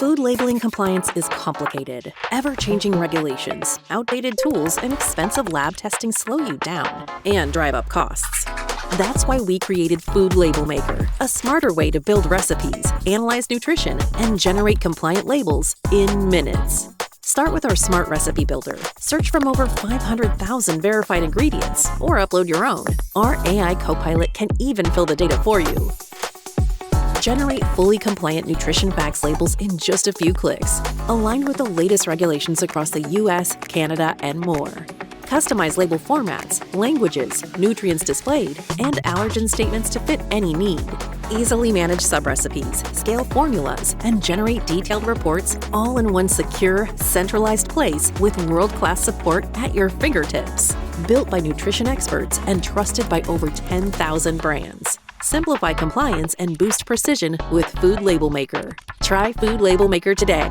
Food labeling compliance is complicated. Ever-changing regulations, outdated tools, and expensive lab testing slow you down and drive up costs. That's why we created Food Label Maker, a smarter way to build recipes, analyze nutrition, and generate compliant labels in minutes. Start with our Smart Recipe Builder. Search from over 500,000 verified ingredients or upload your own. Our AI Copilot can even fill the data for you. Generate fully compliant nutrition facts labels in just a few clicks, aligned with the latest regulations across the US, Canada, and more. Customize label formats, languages, nutrients displayed, and allergen statements to fit any need. Easily manage sub-recipes, scale formulas, and generate detailed reports all in one secure, centralized place with world-class support at your fingertips. Built by nutrition experts and trusted by over 10,000 brands. Simplify compliance and boost precision with Food Label Maker. Try Food Label Maker today.